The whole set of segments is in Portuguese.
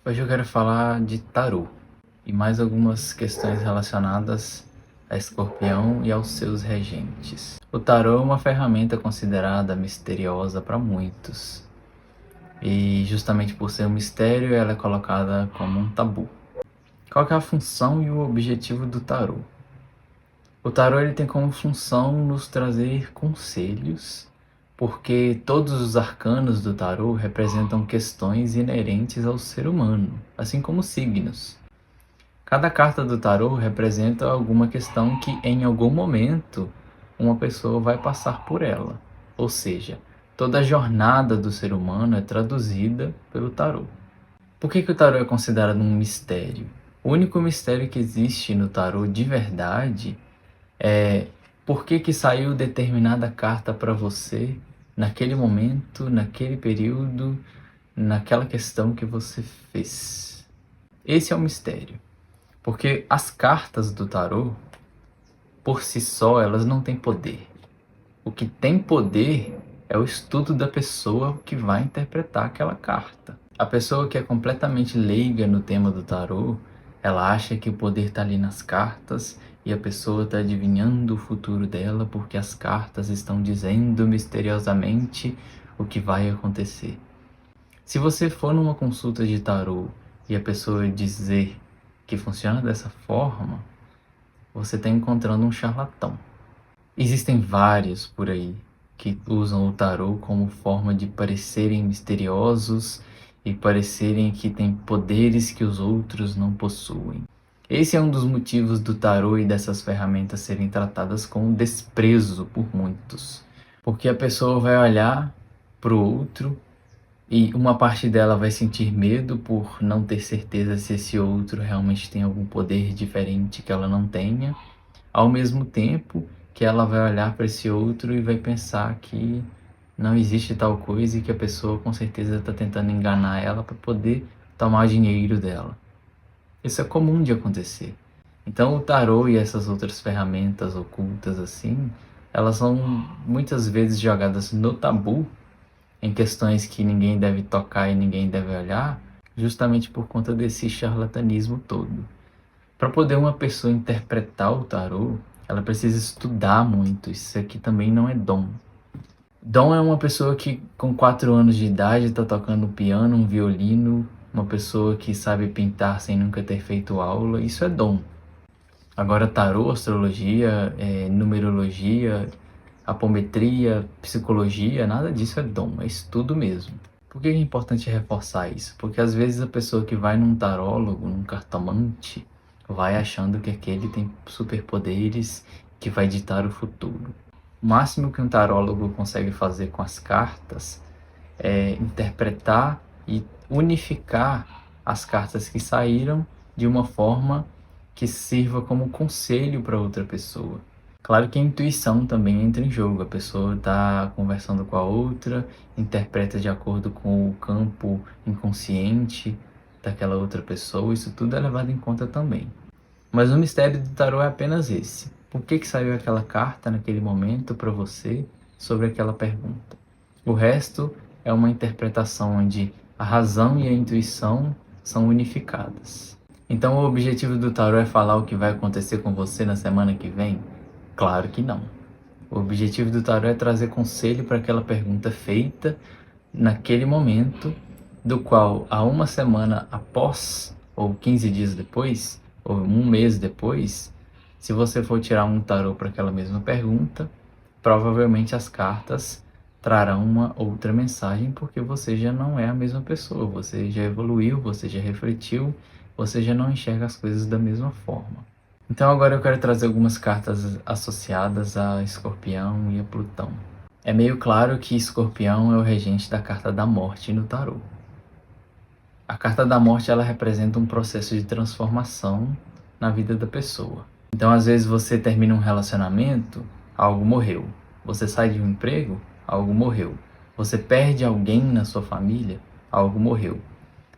Hoje eu quero falar de tarô e mais algumas questões relacionadas a Escorpião e aos seus regentes. O tarô é uma ferramenta considerada misteriosa para muitos e justamente por ser um mistério ela é colocada como um tabu. Qual que é a função e o objetivo do tarô? O tarô ele tem como função nos trazer conselhos, porque todos os arcanos do tarô representam questões inerentes ao ser humano, assim como signos. Cada carta do tarô representa alguma questão que em algum momento uma pessoa vai passar por ela. Ou seja, toda a jornada do ser humano é traduzida pelo tarô. Por que o tarô é considerado um mistério? O único mistério que existe no tarô de verdade é por que saiu determinada carta para você naquele momento, naquele período, naquela questão que você fez. Esse é o mistério. Porque as cartas do tarô, por si só, elas não têm poder. O que tem poder é o estudo da pessoa que vai interpretar aquela carta. A pessoa que é completamente leiga no tema do tarô, ela acha que o poder está ali nas cartas e a pessoa está adivinhando o futuro dela porque as cartas estão dizendo misteriosamente o que vai acontecer. Se você for numa consulta de tarô e a pessoa dizer que funciona dessa forma, você está encontrando um charlatão. Existem vários por aí que usam o tarô como forma de parecerem misteriosos e parecerem que têm poderes que os outros não possuem. Esse é um dos motivos do tarô e dessas ferramentas serem tratadas com desprezo por muitos. Porque a pessoa vai olhar para o outro e uma parte dela vai sentir medo por não ter certeza se esse outro realmente tem algum poder diferente que ela não tenha, ao mesmo tempo que ela vai olhar para esse outro e vai pensar que não existe tal coisa e que a pessoa com certeza está tentando enganar ela para poder tomar o dinheiro dela. Isso é comum de acontecer. Então o tarô e essas outras ferramentas ocultas assim, elas são muitas vezes jogadas no tabu, em questões que ninguém deve tocar e ninguém deve olhar, justamente por conta desse charlatanismo todo. Para poder uma pessoa interpretar o tarô, ela precisa estudar muito. Isso aqui também não é dom. Dom é uma pessoa que com 4 anos de idade está tocando um piano, um violino, uma pessoa que sabe pintar sem nunca ter feito aula. Isso é dom. Agora tarô, astrologia, numerologia, apometria, psicologia, nada disso é dom, é estudo mesmo. Por que é importante reforçar isso? Porque às vezes a pessoa que vai num tarólogo, num cartomante, vai achando que aquele tem superpoderes que vai ditar o futuro. O máximo que um tarólogo consegue fazer com as cartas é interpretar e unificar as cartas que saíram de uma forma que sirva como conselho para outra pessoa. Claro que a intuição também entra em jogo, a pessoa está conversando com a outra, interpreta de acordo com o campo inconsciente daquela outra pessoa, isso tudo é levado em conta também. Mas o mistério do tarô é apenas esse. Por que saiu aquela carta naquele momento para você sobre aquela pergunta? O resto é uma interpretação onde a razão e a intuição são unificadas. Então o objetivo do tarô é falar o que vai acontecer com você na semana que vem? Claro que não. O objetivo do tarô é trazer conselho para aquela pergunta feita naquele momento, do qual há uma semana após, ou 15 dias depois, ou um mês depois, se você for tirar um tarô para aquela mesma pergunta, provavelmente as cartas trarão uma outra mensagem, porque você já não é a mesma pessoa, você já evoluiu, você já refletiu, você já não enxerga as coisas da mesma forma. Então agora eu quero trazer algumas cartas associadas a Escorpião e a Plutão. É meio claro que Escorpião é o regente da carta da morte no tarô. A carta da morte ela representa um processo de transformação na vida da pessoa. Então às vezes você termina um relacionamento, algo morreu. Você sai de um emprego, algo morreu. Você perde alguém na sua família, algo morreu.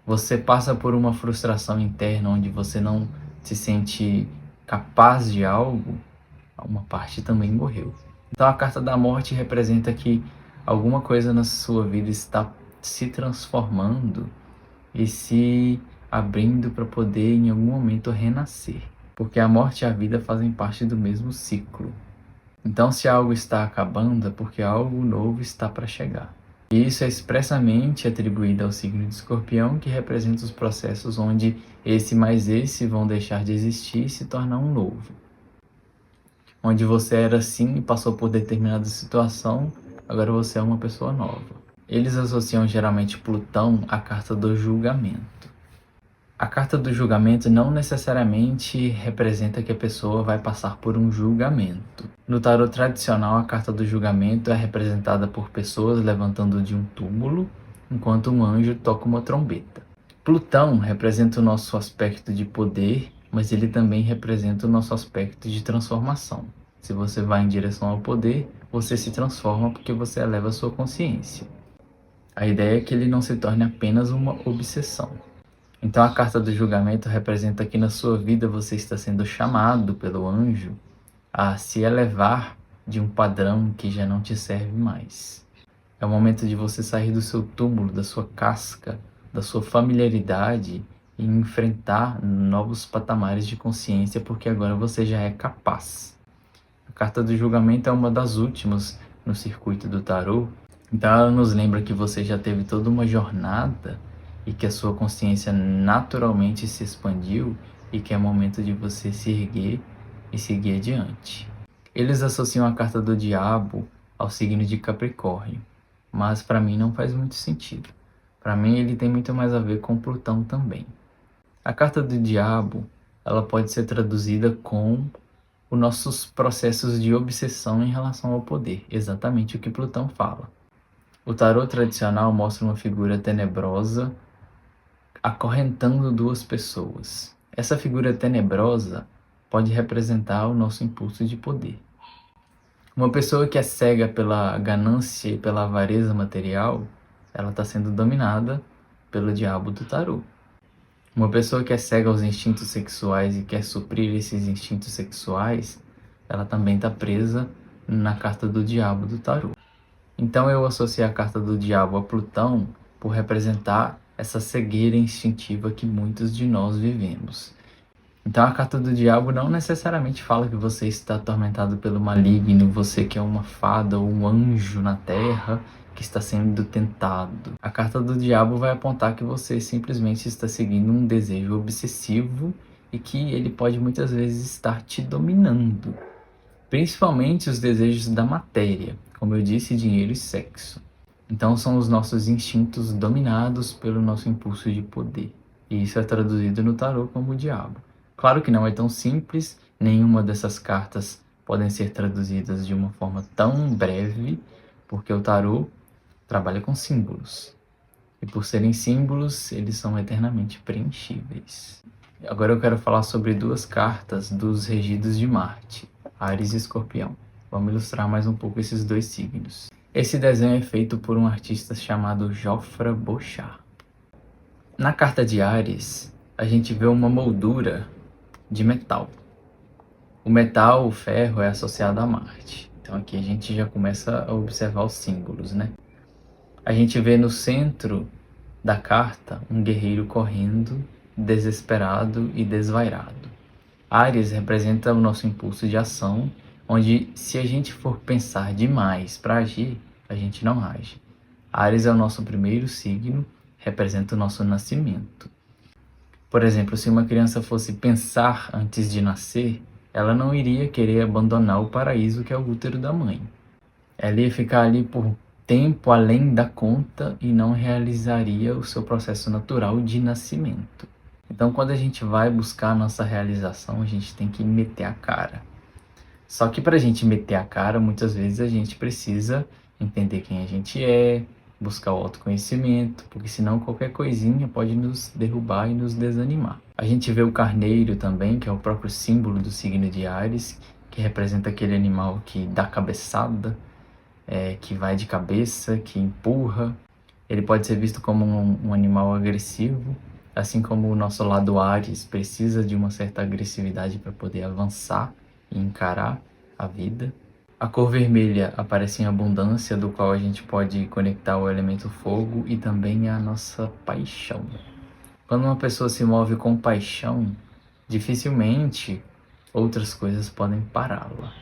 Você passa por uma frustração interna onde você não se sente capaz de algo, uma parte também morreu. Então a carta da morte representa que alguma coisa na sua vida está se transformando e se abrindo para poder em algum momento renascer, porque a morte e a vida fazem parte do mesmo ciclo. Então, se algo está acabando, é porque algo novo está para chegar. E isso é expressamente atribuído ao signo de Escorpião, que representa os processos onde esse mais esse vão deixar de existir e se tornar um novo. Onde você era assim e passou por determinada situação, agora você é uma pessoa nova. Eles associam geralmente Plutão à carta do julgamento. A carta do julgamento não necessariamente representa que a pessoa vai passar por um julgamento. No tarot tradicional, a carta do julgamento é representada por pessoas levantando de um túmulo, enquanto um anjo toca uma trombeta. Plutão representa o nosso aspecto de poder, mas ele também representa o nosso aspecto de transformação. Se você vai em direção ao poder, você se transforma porque você eleva a sua consciência. A ideia é que ele não se torne apenas uma obsessão. Então a carta do julgamento representa que na sua vida você está sendo chamado pelo anjo a se elevar de um padrão que já não te serve mais. É o momento de você sair do seu túmulo, da sua casca, da sua familiaridade e enfrentar novos patamares de consciência, porque agora você já é capaz. A carta do julgamento é uma das últimas no circuito do tarô, então ela nos lembra que você já teve toda uma jornada e que a sua consciência naturalmente se expandiu e que é momento de você se erguer e seguir adiante. Eles associam a carta do diabo ao signo de Capricórnio, mas para mim não faz muito sentido. Para mim ele tem muito mais a ver com Plutão também. A carta do diabo, ela pode ser traduzida com os nossos processos de obsessão em relação ao poder, exatamente o que Plutão fala. O tarô tradicional mostra uma figura tenebrosa acorrentando duas pessoas. Essa figura tenebrosa pode representar o nosso impulso de poder. Uma pessoa que é cega pela ganância e pela avareza material, ela está sendo dominada pelo diabo do tarô. Uma pessoa que é cega aos instintos sexuais e quer suprir esses instintos sexuais, ela também está presa na carta do diabo do tarô. Então eu associei a carta do diabo a Plutão por representar essa cegueira instintiva que muitos de nós vivemos. Então a carta do diabo não necessariamente fala que você está atormentado pelo maligno, você que é uma fada ou um anjo na terra que está sendo tentado. A carta do diabo vai apontar que você simplesmente está seguindo um desejo obsessivo e que ele pode muitas vezes estar te dominando. Principalmente os desejos da matéria, como eu disse, dinheiro e sexo. Então são os nossos instintos dominados pelo nosso impulso de poder. E isso é traduzido no tarô como o diabo. Claro que não é tão simples, nenhuma dessas cartas podem ser traduzidas de uma forma tão breve, porque o tarô trabalha com símbolos. E por serem símbolos, eles são eternamente preenchíveis. Agora eu quero falar sobre duas cartas dos regidos de Marte, Áries e Escorpião. Vamos ilustrar mais um pouco esses dois signos. Esse desenho é feito por um artista chamado Geoffrey Bouchard. Na carta de Áries, a gente vê uma moldura de metal. O metal, o ferro, é associado a Marte. Então aqui a gente já começa a observar os símbolos, né? A gente vê no centro da carta um guerreiro correndo, desesperado e desvairado. Áries representa o nosso impulso de ação, onde se a gente for pensar demais para agir, a gente não age. Áries é o nosso primeiro signo, representa o nosso nascimento. Por exemplo, se uma criança fosse pensar antes de nascer, ela não iria querer abandonar o paraíso que é o útero da mãe. Ela ia ficar ali por tempo além da conta e não realizaria o seu processo natural de nascimento. Então, quando a gente vai buscar a nossa realização, a gente tem que meter a cara. Só que para a gente meter a cara, muitas vezes a gente precisa entender quem a gente é, buscar o autoconhecimento, porque senão qualquer coisinha pode nos derrubar e nos desanimar. A gente vê o carneiro também, que é o próprio símbolo do signo de Áries, que representa aquele animal que dá cabeçada, que vai de cabeça, que empurra. Ele pode ser visto como um animal agressivo, assim como o nosso lado Áries precisa de uma certa agressividade para poder avançar e encarar a vida. A cor vermelha aparece em abundância, do qual a gente pode conectar o elemento fogo e também a nossa paixão. Quando uma pessoa se move com paixão, dificilmente outras coisas podem pará-la.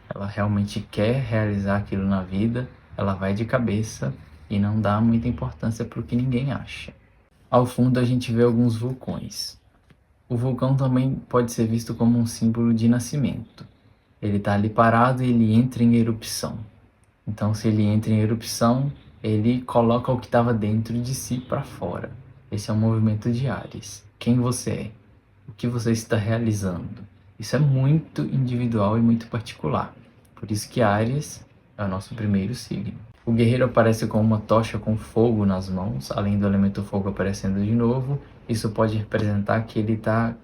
Ela realmente quer realizar aquilo na vida, ela vai de cabeça e não dá muita importância para o que ninguém acha. Ao fundo a gente vê alguns vulcões. O vulcão também pode ser visto como um símbolo de nascimento. Ele está ali parado e ele entra em erupção. Então, se ele entra em erupção, ele coloca o que estava dentro de si para fora. Esse é o movimento de Áries. Quem você é? O que você está realizando? Isso é muito individual e muito particular. Por isso que Áries é o nosso primeiro signo. O guerreiro aparece com uma tocha com fogo nas mãos, além do elemento fogo aparecendo de novo. Isso pode representar que ele está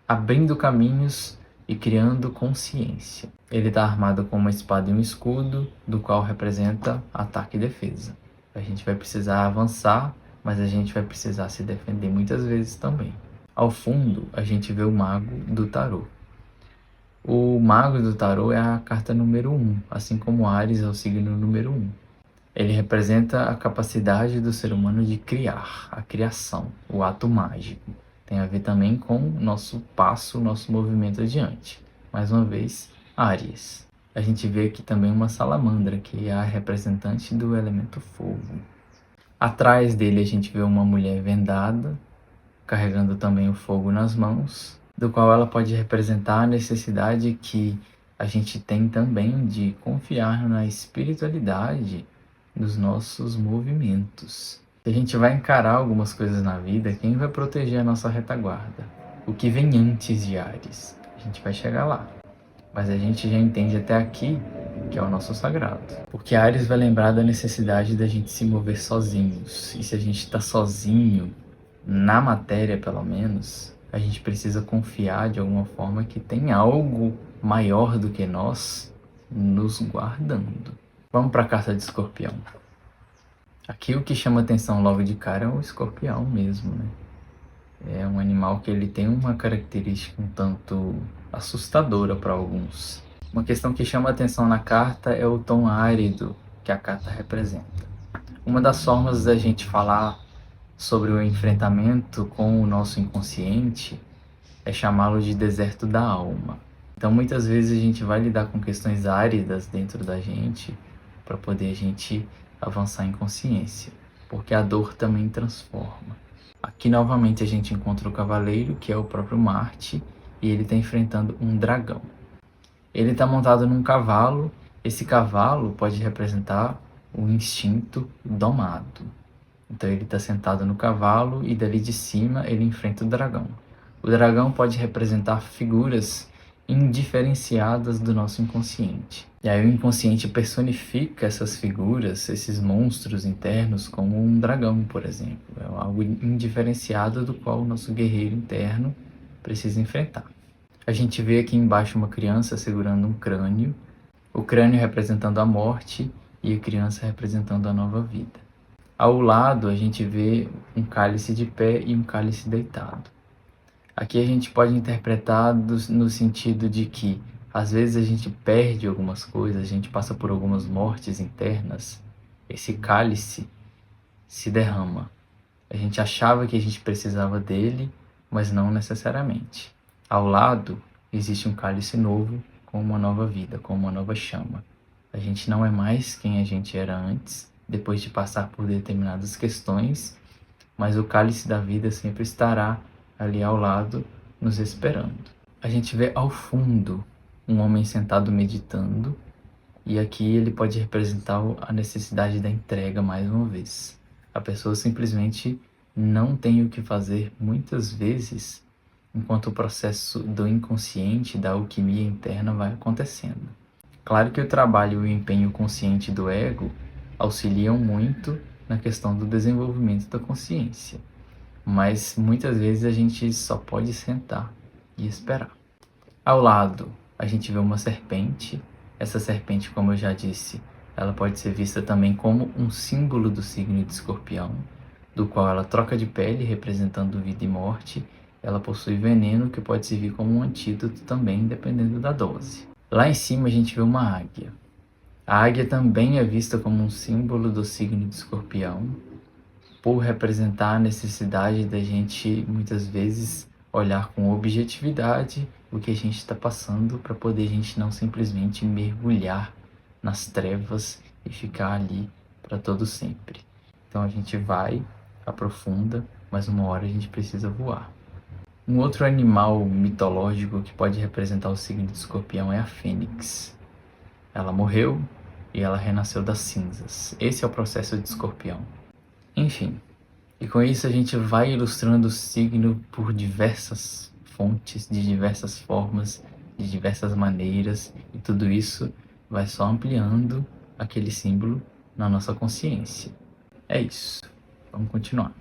abrindo caminhos e criando consciência. Ele está armado com uma espada e um escudo, do qual representa ataque e defesa. A gente vai precisar avançar, mas a gente vai precisar se defender muitas vezes também. Ao fundo, a gente vê o mago do tarô. O mago do tarô é a carta número 1, assim como Áries é o signo número 1. Ele representa a capacidade do ser humano de criar, a criação, o ato mágico. Tem a ver também com o nosso passo, o nosso movimento adiante. Mais uma vez, Áries. A gente vê aqui também uma salamandra, que é a representante do elemento fogo. Atrás dele a gente vê uma mulher vendada, carregando também o fogo nas mãos, do qual ela pode representar a necessidade que a gente tem também de confiar na espiritualidade dos nossos movimentos. Se a gente vai encarar algumas coisas na vida, quem vai proteger a nossa retaguarda? O que vem antes de Áries? A gente vai chegar lá. Mas a gente já entende até aqui que é o nosso sagrado. Porque Áries vai lembrar da necessidade da gente se mover sozinhos. E se a gente está sozinho, na matéria pelo menos, a gente precisa confiar de alguma forma que tem algo maior do que nós nos guardando. Vamos para a carta de Escorpião. Aqui o que chama atenção logo de cara é o escorpião mesmo, né? É um animal que ele tem uma característica um tanto assustadora para alguns. Uma questão que chama atenção na carta é o tom árido que a carta representa. Uma das formas da gente falar sobre o enfrentamento com o nosso inconsciente é chamá-lo de deserto da alma. Então muitas vezes a gente vai lidar com questões áridas dentro da gente para poder a gente avançar em consciência, porque a dor também transforma. Aqui novamente a gente encontra o cavaleiro, que é o próprio Marte, e ele está enfrentando um dragão. Ele está montado num cavalo. Esse cavalo pode representar o instinto domado. Então ele está sentado no cavalo e dali de cima ele enfrenta o dragão. O dragão pode representar figuras indiferenciadas do nosso inconsciente. E aí o inconsciente personifica essas figuras, esses monstros internos, como um dragão, por exemplo. É algo indiferenciado do qual o nosso guerreiro interno precisa enfrentar. A gente vê aqui embaixo uma criança segurando um crânio, o crânio representando a morte e a criança representando a nova vida. Ao lado a gente vê um cálice de pé e um cálice deitado. Aqui a gente pode interpretar no sentido de que às vezes a gente perde algumas coisas, a gente passa por algumas mortes internas, esse cálice se derrama. A gente achava que a gente precisava dele, mas não necessariamente. Ao lado existe um cálice novo, com uma nova vida, com uma nova chama. A gente não é mais quem a gente era antes, depois de passar por determinadas questões, mas o cálice da vida sempre estará ali ao lado, nos esperando. A gente vê ao fundo um homem sentado meditando, e aqui ele pode representar a necessidade da entrega mais uma vez. A pessoa simplesmente não tem o que fazer muitas vezes, enquanto o processo do inconsciente, da alquimia interna vai acontecendo. Claro que o trabalho e o empenho consciente do ego auxiliam muito na questão do desenvolvimento da consciência. Mas muitas vezes a gente só pode sentar e esperar. Ao lado, a gente vê uma serpente. Essa serpente, como eu já disse, ela pode ser vista também como um símbolo do signo de Escorpião, do qual ela troca de pele, representando vida e morte. Ela possui veneno que pode servir como um antídoto também, dependendo da dose. Lá em cima a gente vê uma águia. A águia também é vista como um símbolo do signo de Escorpião. por representar a necessidade da gente, muitas vezes, olhar com objetividade o que a gente está passando, para poder a gente não simplesmente mergulhar nas trevas e ficar ali para todo sempre. Então a gente vai, aprofunda, mas uma hora a gente precisa voar. Um outro animal mitológico que pode representar o signo de Escorpião é a Fênix. Ela morreu e ela renasceu das cinzas. Esse é o processo de Escorpião. Enfim, e com isso a gente vai ilustrando o signo por diversas fontes, de diversas formas, de diversas maneiras, e tudo isso vai só ampliando aquele símbolo na nossa consciência. É isso. Vamos continuar.